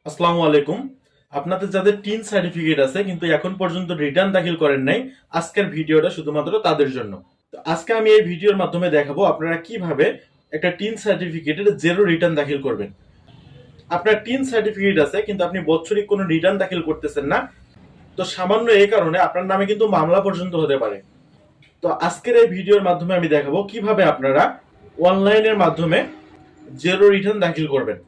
আসসালামু আলাইকুম। আপনাদের যাদের টিন সার্টিফিকেট আছে কিন্তু এখন পর্যন্ত রিটার্ন দাখিল করেন নাই, আজকের ভিডিওটা শুধুমাত্র তাদের জন্য। তো আজকে আমি এই ভিডিওর মাধ্যমে দেখাবো আপনারা কিভাবে একটা টিন সার্টিফিকেটের জেরো রিটার্ন দাখিল করবেন। আপনার টিন সার্টিফিকেট আছে কিন্তু আপনি বৎসরিক কোনো রিটার্ন দাখিল করতেছেন না, তো সামান্য এই কারণে আপনার নামে কিন্তু মামলা পর্যন্ত হতে পারে। তো আজকের এই ভিডিওর মাধ্যমে আমি দেখাবো কিভাবে আপনারা অনলাইনের মাধ্যমে জেরো রিটার্ন দাখিল করবেন।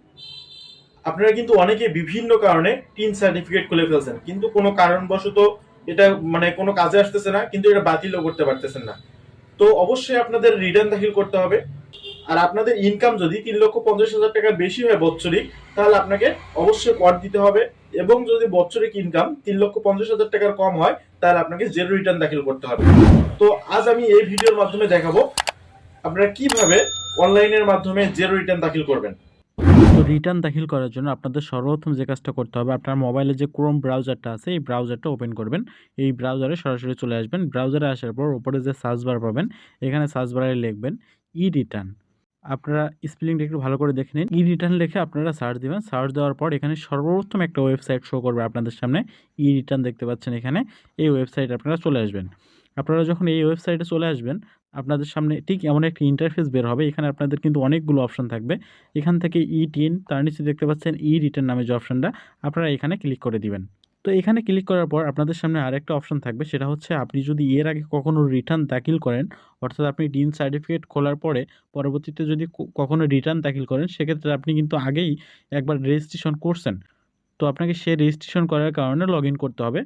আপনারা কিন্তু অনেকে বিভিন্ন কারণে টিন সার্টিফিকেট খুলে ফেলছেন কিন্তু কোনো কারণবশত এটা কোনো কাজে আসতেছে না, কিন্তু এটা বাতিলও করতে পারতেছেন না। তো অবশ্যই আপনাদের রিটার্ন দাখিল করতে হবে। আর আপনাদের ইনকাম যদি 3,50,000 টাকার বেশি হয় বৎসরিক, তাহলে আপনাকে অবশ্যই কর দিতে হবে। এবং যদি বৎসরিক ইনকাম 3,50,000 টাকার কম হয়, তাহলে আপনাকে জেরো রিটার্ন দাখিল করতে হবে। তো আজ আমি এই ভিডিওর মাধ্যমে দেখাবো আপনারা কিভাবে অনলাইনের মাধ্যমে জেরো রিটার্ন দাখিল করবেন। তো রিটার্ন দাখিল করার জন্য আপনাদের সর্বপ্রথম যে কাজটা করতে হবে, আপনার মোবাইলে যে ক্রোম ব্রাউজারটা আছে এই ব্রাউজারটা ওপেন করবেন। এই ব্রাউজারে সরাসরি চলে আসবেন। ব্রাউজারে আসার পর উপরে যে সার্চ বার পাবেন, এখানে সার্চ বারে লিখবেন ই রিটার্ন। আপনারা স্পেলিংটা একটু ভালো করে দেখে নিন। ই রিটার্ন লিখে আপনারা সার্চ দিবেন। সার্চ দেওয়ার পর এখানে সর্বপ্রথম একটা ওয়েবসাইট শো করবে আপনাদের সামনে। ই রিটার্ন দেখতে পাচ্ছেন এখানে। এই ওয়েবসাইটে আপনারা চলে আসবেন। আপনারা যখন এই ওয়েবসাইটে চলে আসবেন, আপনাদের সামনে ঠিক এমন একটা ইন্টারফেস বের হবে। এখানে আপনাদের কিন্তু অনেকগুলো অপশন থাকবে। এখান থেকে ই-টিন, তার নিচে দেখতে পাচ্ছেন ই-রিটার্ন নামে যে অপশনটা, আপনারা এখানে ক্লিক করে দিবেন। তো এখানে ক্লিক করার পর আপনাদের সামনে আরেকটা অপশন থাকবে, সেটা হচ্ছে আপনি যদি এর আগে কখনো রিটার্ন দাখিল করেন, অর্থাৎ আপনি টিন সার্টিফিকেট খোলার পরে পরবর্তীতে যদি কখনো রিটার্ন দাখিল করেন, সেক্ষেত্রে আপনি কিন্তু আগেই একবার রেজিস্ট্রেশন করছেন। তো আপনাকে সে রেজিস্ট্রেশন করার কারণে লগ ইন করতে হবে।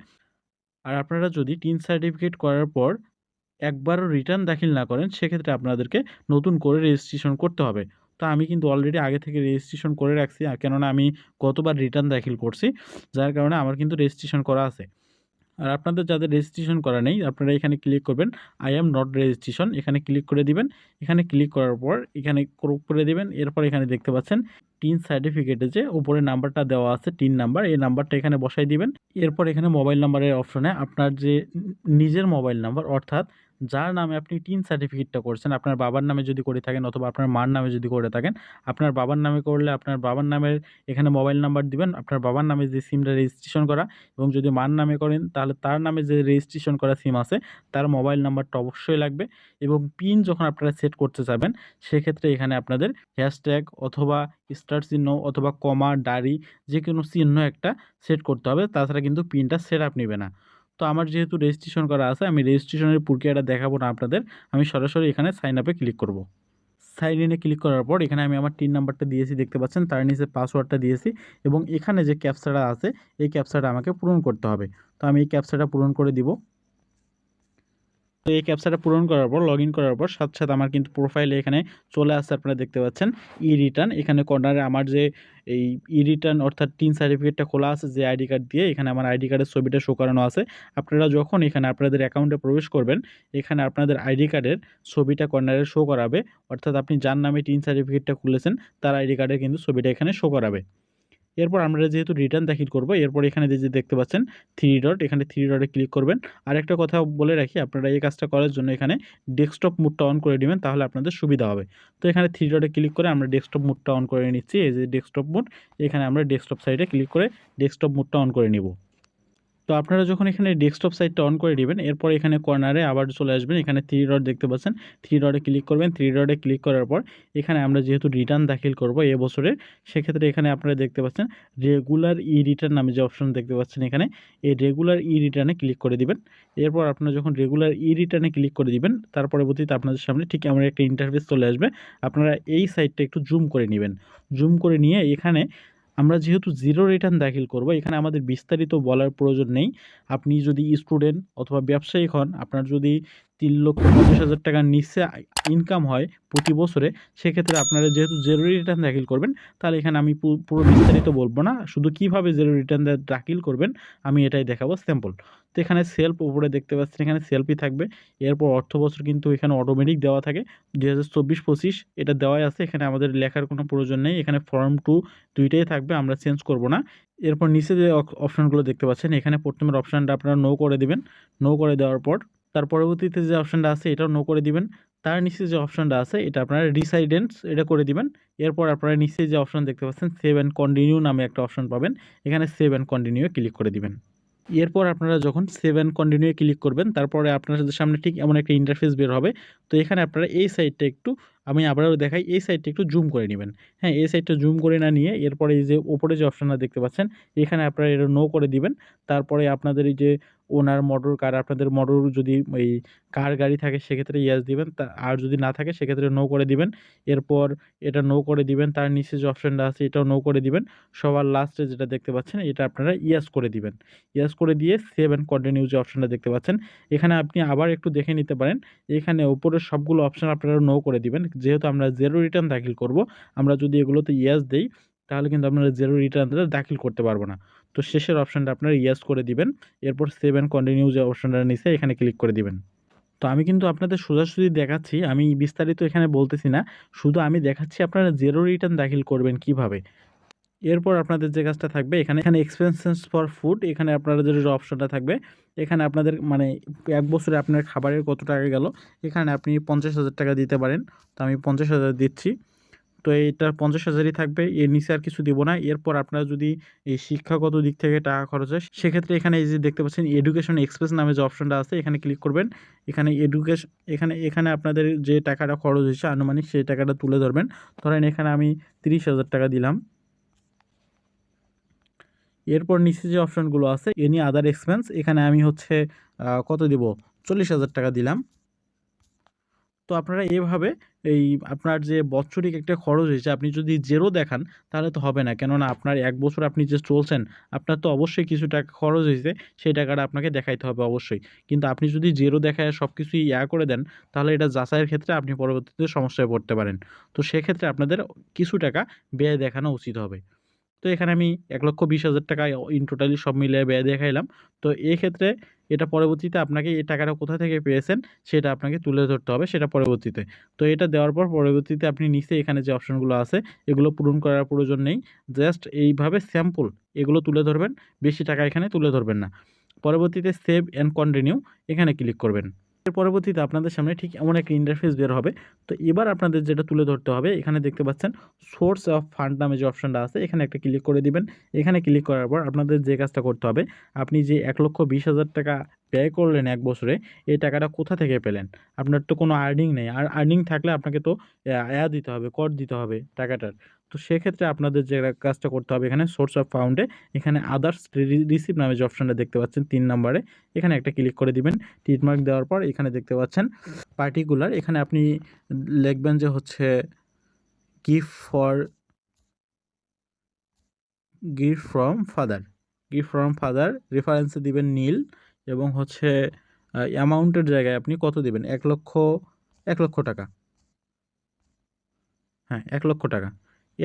আর আপনারা যদি টিন সার্টিফিকেট করার পর একবারও রিটার্ন দাখিল না করেন, সেক্ষেত্রে আপনাদেরকে নতুন করে রেজিস্ট্রেশন করতে হবে। তো আমি কিন্তু অলরেডি আগে থেকে রেজিস্ট্রেশন করে রাখছি, কেননা আমি গতবার রিটার্ন দাখিল করছি, যার কারণে আমার কিন্তু রেজিস্ট্রেশন করা আছে। আর আপনাদের যাদের রেজিস্ট্রেশন করা নেই, আপনারা এখানে ক্লিক করবেন আই অ্যাম নট রেজিস্ট্রেশন, এখানে ক্লিক করে দিবেন। এখানে ক্লিক করার পর এখানে ক্রপ করে দিবেন। এরপর এখানে দেখতে পাচ্ছেন টিন সার্টিফিকেটে যে উপরে নাম্বারটা দেওয়া আছে, টিন নাম্বার, এই নাম্বারটা এখানে বসাই দিবেন। এরপর এখানে মোবাইল নাম্বারের অপশনে আপনার যে নিজের মোবাইল নাম্বার, অর্থাৎ যার নামে আপনি টিন সার্টিফিকেটটা করছেন, আপনার বাবার নামে যদি করে থাকেন অথবা আপনার মার নামে যদি করে থাকেন, আপনার বাবার নামে করলে আপনার বাবার নামের এখানে মোবাইল নাম্বার দিবেন, আপনার বাবার নামে যে সিমটা রেজিস্ট্রেশন করা। এবং যদি মার নামে করেন, তাহলে তার নামে যে রেজিস্ট্রেশন করা সিম আছে তার মোবাইল নাম্বারটা অবশ্যই লাগবে। এবং পিন যখন আপনারা সেট করতে যাবেন, সেক্ষেত্রে এখানে আপনাদের হ্যাশট্যাগ অথবা স্টার চিহ্ন অথবা কমা, ডারি, যে কোনো চিহ্ন একটা সেট করতে হবে, তাছাড়া কিন্তু পিনটা সেট আপ নেবে না। তো আমার যেহেতু রেজিস্ট্রেশন করা আছে, আমি রেজিস্ট্রেশনের প্রক্রিয়াটা দেখাবো না আপনাদের, আমি সরাসরি এখানে সাইন আপে ক্লিক করব। সাইন ইনে ক্লিক করার পর এখানে আমি আমার টিন নাম্বারটা দিয়েছি, দেখতে পাচ্ছেন, তার নিচে পাসওয়ার্ডটা দিয়েছি এবং এখানে যে ক্যাপচাটা আছে এই ক্যাপচাটা আমাকে পূরণ করতে হবে। তো আমি এই ক্যাপচাটা পূরণ করে দিব। তো এই ক্যাপচাটা পূরণ করার পর লগ ইন করার পর সাথে সাথে আমার কিন্তু প্রোফাইলে এখানে চলে আসছে, আপনারা দেখতে পাচ্ছেন ই রিটার্ন। এখানে কর্নারে আমার যে এই ই রিটার্ন অর্থাৎ টিন সার্টিফিকেটটা খোলা আছে যে আইডি কার্ড দিয়ে, এখানে আমার আইডি কার্ডের ছবিটা শো করানো আছে। আপনারা যখন এখানে আপনাদের অ্যাকাউন্টে প্রবেশ করবেন, এখানে আপনাদের আইডি কার্ডের ছবিটা কর্নারে শো করাবে, অর্থাৎ আপনি যার নামে টিন সার্টিফিকেটটা খুলেছেন তার আইডি কার্ডের কিন্তু ছবিটা এখানে শো করাবে। এরপর আমরা যেহেতু রিটার্ন দাখিল করব, এরপর এখানে যে দেখতে পাচ্ছেন থ্রি ডট, এখানে থ্রি ডটে ক্লিক করবেন। আর একটা কথা বলে রাখি, আপনারা এই কাজটা করার জন্য এখানে ডেস্কটপ মোডটা অন করে নেবেন, তাহলে আপনাদের সুবিধা হবে। তো এখানে থ্রি ডটে ক্লিক করে আমরা ডেস্কটপ মোডটা অন করে নিচ্ছি। এই যে ডেস্কটপ মোড, এখানে আমরা ডেস্কটপ সাইডে ক্লিক করে ডেস্কটপ মোডটা অন করে নিব। তো আপনারা যখন এখানে ডেস্কটপ সাইটটা অন করে দিবেন, এরপর এখানে কর্নারে আবার চলে আসবেন। এখানে থ্রি ডট দেখতে পাচ্ছেন, থ্রি ডটে ক্লিক করবেন। থ্রি ডটে ক্লিক করার পর এখানে আমরা যেহেতু রিটার্ন দাখিল করব এবছরের, সেক্ষেত্রে এখানে আপনারা দেখতে পাচ্ছেন রেগুলার ই রিটার্ন নামে যে অপশন দেখতে পাচ্ছেন, এখানে এই রেগুলার ই রিটার্নে ক্লিক করে দিবেন। এরপর আপনারা যখন রেগুলার ই রিটার্নে ক্লিক করে দিবেন, তার পরবর্তীতে আপনাদের সামনে ঠিক এমন একটা ইন্টারফেস চলে আসবে। আপনারা এই সাইটটা একটু জুম করে নেবেন। জুম করে নিয়ে এখানে আমরা যেহেতু জিরো রিটার্ন দাখিল করব, এখানে আমাদের বিস্তারিত বলার প্রয়োজন নেই। আপনি যদি স্টুডেন্ট অথবা ব্যবসায়িক হন, আপনার যদি 3,50,000 টাকার নিচে ইনকাম হয় প্রতি বছরে, সেক্ষেত্রে আপনারা যেহেতু জিরো রিটার্ন দাখিল করবেন, তাহলে এখানে আমি পুরো বিস্তারিত বলবো না, শুধু কিভাবে জিরো রিটার্ন দাখিল করবেন আমি এটাই দেখাবো স্যাম্পল। তো এখানে সেলফ উপরে দেখতে পাচ্ছেন, এখানে সেলফই থাকবে। এরপর অর্থ বছর কিন্তু এখানে অটোমেটিক দেওয়া থাকে 2024-25, এটা দেওয়াই আছে, এখানে আমাদের লেখার কোনো প্রয়োজন নেই। এখানে ফর্ম 2 দুইটাই থাকবে, আমরা চেঞ্জ করব না। এরপর নিচে যে অপশনগুলো দেখতে পাচ্ছেন, এখানে প্রথমের অপশানটা আপনারা নো করে দিবেন। নো করে দেওয়ার পর তার পরবর্তীতে যে অপশানটা আছে এটাও নো করে দিবেন। তার নিচে যে অপশনটা আছে এটা আপনারা রিসাইডেন্স এটা করে দিবেন। এরপর আপনারা নিচে যে অপশন দেখতে পাচ্ছেন সেভ অ্যান্ড কন্টিনিউ নামে একটা অপশন পাবেন, এখানে সেভ অ্যান্ড কন্টিনিউ ক্লিক করে দিবেন। এরপর আপনারা যখন সেভ অ্যান্ড কন্টিনিউ ক্লিক করবেন তারপরে আপনাদের সামনে ঠিক এমন একটা ইন্টারফেস বের হবে। তো এখানে আপনারা এই সাইডটা একটু, আমি আবারও দেখাই, এই সাইডটা একটু জুম করে নেবেন। হ্যাঁ, এই সাইডটা জুম করে না নিয়ে এরপরে এই যে ওপরে যে অপশনটা দেখতে পাচ্ছেন এখানে আপনারা এটা নো করে দিবেন। তারপরে আপনাদের এই যে ওনার মোটর কার, আপনাদের মোটর যদি এই কার গাড়ি থাকে সেক্ষেত্রে ইয়েস দিবেন, আর যদি না থাকে সেক্ষেত্রে নো করে দিবেন। এরপর এটা নো করে দিবেন, তার নিচে যে অপশনটা আছে এটাও নো করে দিবেন। সবার লাস্টে যেটা দেখতে পাচ্ছেন এটা আপনারা ইয়েস করে দিবেন। ইয়েস করে দিয়ে সেভ অ্যান্ড কন্টিনিউ যে অপশনটা দেখতে পাচ্ছেন এখানে আপনি আবার একটু দেখে নিতে পারেন। এখানে উপরের সবগুলো অপশন আপনারা নো করে দিবেন, যেহেতু আমরা জিরো রিটার্ন দাখিল করব। আমরা যদি এগুলোতে ইয়েস দেই তাহলে কিন্তু আপনারা জিরো রিটার্নটা দাখিল করতে পারবো না। তো শেষের অপশনটা আপনারা ইয়েস করে দিবেন। এরপর সেভ অ্যান্ড কন্টিনিউ যে অপশনটা নিচে এখানে ক্লিক করে দিবেন। তো আমি কিন্তু আপনাদের সোজাসুজি দেখাচ্ছি, আমি বিস্তারিত এখানে বলতেছি না, শুধু আমি দেখাচ্ছি আপনারা জিরো রিটার্ন দাখিল করবেন কিভাবে। এরপর আপনাদের যে কাজটা থাকবে এখানে এক্সপেন্সেস ফর ফুড, এখানে আপনাদের যে অপশনটা থাকবে এখানে আপনাদের মানে 1 বছরে আপনার খাবারের কত টাকা গেল, এখানে আপনি 50,000 টাকা দিতে পারেন। তো আমি 50,000 দিচ্ছি। তো এইটা 50,000ই থাকবে, এর নিচে আর কিছু দিব না। এরপর আপনারা যদি এই শিক্ষাগত দিক থেকে টাকা খরচ হয় সেক্ষেত্রে এখানে এই যে দেখতে পাচ্ছেন এডুকেশন এক্সপ্রেস নামে যে অপশনটা আছে এখানে ক্লিক করবেন। এখানে এখানে আপনাদের যে টাকাটা খরচ হয়েছে আনুমানিক সেই টাকাটা তুলে ধরবেন। ধরেন এখানে আমি 30,000 টাকা দিলাম। এরপর নিচে যে অপশনগুলো আছে এনি আদার এক্সপেন্স, এখানে আমি হচ্ছে কত দিব, 40,000 টাকা দিলাম। তো আপনারা এভাবে এই আপনার যে বাৎসরিক একটা খরচ হয়েছে আপনি যদি জেরো দেখান তাহলে তো হবে না, কেননা আপনার 1 বছর আপনি যে চলছেন আপনার তো অবশ্যই কিছু টাকা খরচ হয়েছে, সেই টাকাটা আপনাকে দেখাইতে হবে অবশ্যই। কিন্তু আপনি যদি জেরো দেখায় সব কিছুই করে দেন তাহলে এটা যাচাইয়ের ক্ষেত্রে আপনি পরবর্তীতে সমস্যায় পড়তে পারেন। তো সেক্ষেত্রে আপনাদের কিছু টাকা ব্যয় দেখানো উচিত হবে। তো এখানে আমি 1,20,000 টাকা ইন টোটালি সব মিলিয়ে ব্যয় দেখাইলাম। তো এক্ষেত্রে এটা পরবর্তীতে আপনাকে এই টাকাটা কোথা থেকে পেয়েছেন সেটা আপনাকে তুলে ধরতে হবে সেটা পরবর্তীতে। তো এটা দেওয়ার পর পরবর্তীতে আপনি নিচে এখানে যে অপশনগুলো আছে এগুলো পূরণ করার প্রয়োজন নেই। জাস্ট এইভাবে স্যাম্পল এগুলো তুলে ধরবেন, বেশি টাকা এখানে তুলে ধরবেন না। পরবর্তীতে সেভ অ্যান্ড কন্টিনিউ এখানে ক্লিক করবেন। এর পরবর্তীতে আপনাদের সামনে ঠিক এমন একটা ইন্টারফেস বের হবে। তো এবার আপনাদের যেটা তুলে ধরতে হবে এখানে দেখতে পাচ্ছেন সোর্স অফ ফান্ড নামে যে অপশনটা আছে এখানে একটা ক্লিক করে দিবেন। এখানে ক্লিক করার পর আপনাদের যে কাজটা করতে হবে, আপনি যে 1,20,000 টাকা ব্যয় করলেন 1 বছরে, এই টাকাটা কোথা থেকে পেলেন? আপনার তো কোনো আর্নিং নেই। আর আর্নিং থাকলে আপনাকে তো দিতে হবে, কর দিতে হবে টাকাটার। তো সেক্ষেত্রে আপনাদের যে কাজটা করতে হবে এখানে সোর্স অফ ফান্ডে এখানে আদার্স রিসিভ নামে যে অপশনটা দেখতে পাচ্ছেন 3 নম্বরে এখানে একটা ক্লিক করে দিবেন। টিক মার্ক দেওয়ার পর এখানে দেখতে পাচ্ছেন পার্টিকুলার, এখানে আপনি লিখবেন যে হচ্ছে গিফট ফ্রম ফাদার রেফারেন্সে দিবেন নীল, এবং হচ্ছে অ্যামাউন্টের জায়গায় আপনি কত দিবেন, 1 লক্ষ টাকা। হ্যাঁ, 1 লক্ষ টাকা।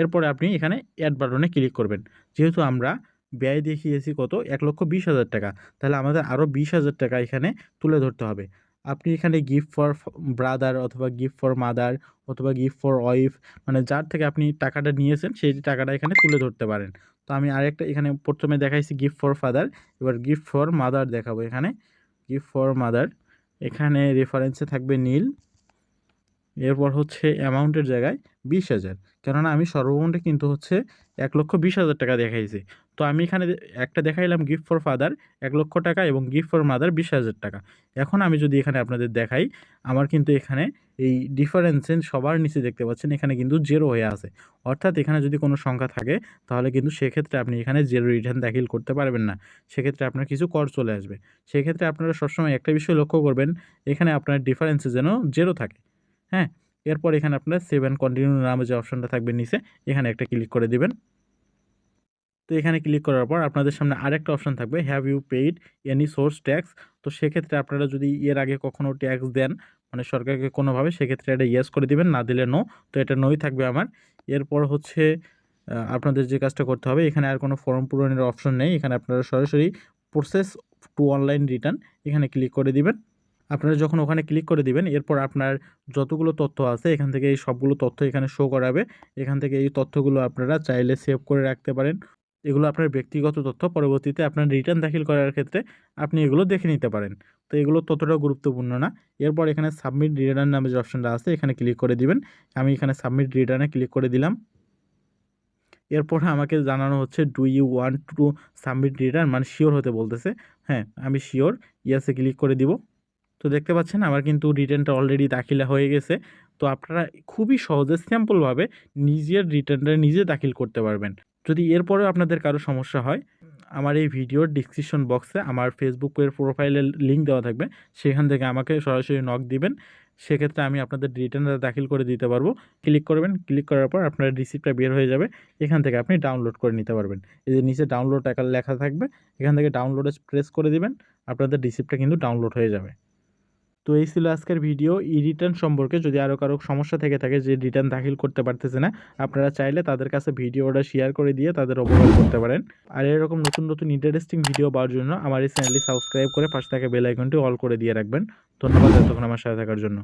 এরপরে আপনি এখানে অ্যাড বাটনে ক্লিক করবেন। যেহেতু আমরা ব্যয় দেখিয়েছি কত, 1,20,000 টাকা, তাহলে আমাদের আরও 20,000 টাকা এখানে তুলে ধরতে হবে। আপনি এখানে গিফট ফর ব্রাদার অথবা গিফট ফর মাদার অথবা গিফট ফর ওয়াইফ, মানে যার থেকে আপনি টাকাটা নিয়েছেন সেই টাকাটা এখানে তুলে ধরতে পারেন। তো আমি আরেকটা এখানে প্রথমে দেখাইছি গিফট ফর ফাদার, এবার গিফট ফর মাদার দেখাবো। এখানে গিফট ফর মাদার, এখানে রেফারেন্সে থাকবে নীল। এরপর হচ্ছে অ্যামাউন্টের জায়গায় 20,000, কেননা আমি সর্বমোটে কিন্তু হচ্ছে 1,20,000 টাকা দেখাইছি। তো আমি এখানে একটা দেখাইলাম গিফট ফর ফাদার 1 লক্ষ টাকা এবং গিফট ফর মাদার 20,000 টাকা। এখন আমি যদি এখানে আপনাদের দেখাই, আমার কিন্তু এখানে এই ডিফারেন্সে সবার নিচে দেখতে পাচ্ছেন এখানে কিন্তু জিরো হয়ে আছে। অর্থাৎ এখানে যদি কোনো সংখ্যা থাকে তাহলে কিন্তু সেক্ষেত্রে আপনি এখানে জিরো রিটার্ন দাখিল করতে পারবেন না, সেক্ষেত্রে আপনার কিছু কর চলে আসবে। সেক্ষেত্রে আপনারা সবসময় একটা বিষয় লক্ষ্য করবেন, এখানে আপনার ডিফারেন্সে যেন জিরো থাকে। হ্যাঁ, এরপর এখানে আপনার সেভ অ্যান্ড কন্টিনিউ নামে যে অপশনটা থাকবে নিচে এখানে একটা ক্লিক করে দিবেন। তো এখানে ক্লিক করার পর আপনাদের সামনে আরেকটা অপশন থাকবে, have you paid any source tax. তো সেক্ষেত্রে আপনারা যদি এর আগে কখনো ট্যাক্স দেন মানে সরকারকে কোনোভাবে, সেক্ষেত্রে এটা ইয়েস করে দিবেন, না দিলে নো। তো এটা নোই থাকবে আমার। এরপর হচ্ছে আপনাদের যে কাজটা করতে হবে, এখানে আর কোনো ফর্ম পূরণের অপশন নেই, এখানে আপনারা সরাসরি প্রসেস টু অনলাইন রিটার্ন এখানে ক্লিক করে দিবেন। আপনারা যখন ওখানে ক্লিক করে দিবেন এরপর আপনার যতগুলো তথ্য আছে এখান থেকে এই সবগুলো তথ্য এখানে শো করাবে। এখান থেকে এই তথ্যগুলো আপনারা চাইলে সেভ করে রাখতে পারেন এগুলো আপনার ব্যক্তিগত তথ্য, পরবর্তীতে আপনার রিটার্ন দাখিল করার ক্ষেত্রে আপনি এগুলো দেখে নিতে পারেন। তো এগুলো ততটাও গুরুত্বপূর্ণ না। এরপর এখানে সাবমিট রিটার্ন নামে যে অপশনটা আছে এখানে ক্লিক করে দিবেন। আমি এখানে সাবমিট রিটার্নে ক্লিক করে দিলাম। এরপরে আমাকে জানানো হচ্ছে do you want to submit return, মানে শিওর হতে বলতেছে। হ্যাঁ, আমি শিওর, ইয়েসে ক্লিক করে দিব। তো দেখতে পাচ্ছেন আমার কিন্তু রিটার্নটা অলরেডি দাখিলা হয়ে গেছে। তো আপনারা খুবই সহজে সিম্পলভাবে নিজের রিটার্নটা নিজে দাখিল করতে পারবেন। যদি এরপরেও আপনাদের কারো সমস্যা হয়, আমার এই ভিডিওর ডিসক্রিপশন বক্সে আমার ফেসবুকের প্রোফাইলের লিঙ্ক দেওয়া থাকবে, সেখান থেকে আমাকে সরাসরি নক দিবেন। সেক্ষেত্রে আমি আপনাদের রিটার্নটা দাখিল করে দিতে পারবো। ক্লিক করবেন, ক্লিক করার পর আপনার রিসিপ্টটা বের হয়ে যাবে। এখান থেকে আপনি ডাউনলোড করে নিতে পারবেন। এই যে নিচে ডাউনলোড লেখা থাকবে, এখান থেকে ডাউনলোডে প্রেস করে দিবেন, আপনাদের রিসিপ্টটা কিন্তু ডাউনলোড হয়ে যাবে। তো এই ছিল আজকের ভিডিও রিটার্ন সম্পর্কে। যদি আরও কারো সমস্যা থেকে থাকে যে রিটার্ন দাখিল করতে পারতেছে না, আপনারা চাইলে তাদের কাছে ভিডিওটা শেয়ার করে দিয়ে তাদের অবগত করতে পারেন। আর এরকম নতুন নতুন ইন্টারেস্টিং ভিডিও পাওয়ার জন্য আমার এই চ্যানেলটি সাবস্ক্রাইব করে পাশে থাকা বেল আইকনটি অল করে দিয়ে রাখবেন। ধন্যবাদ এতক্ষণ আমার সাথে থাকার জন্য।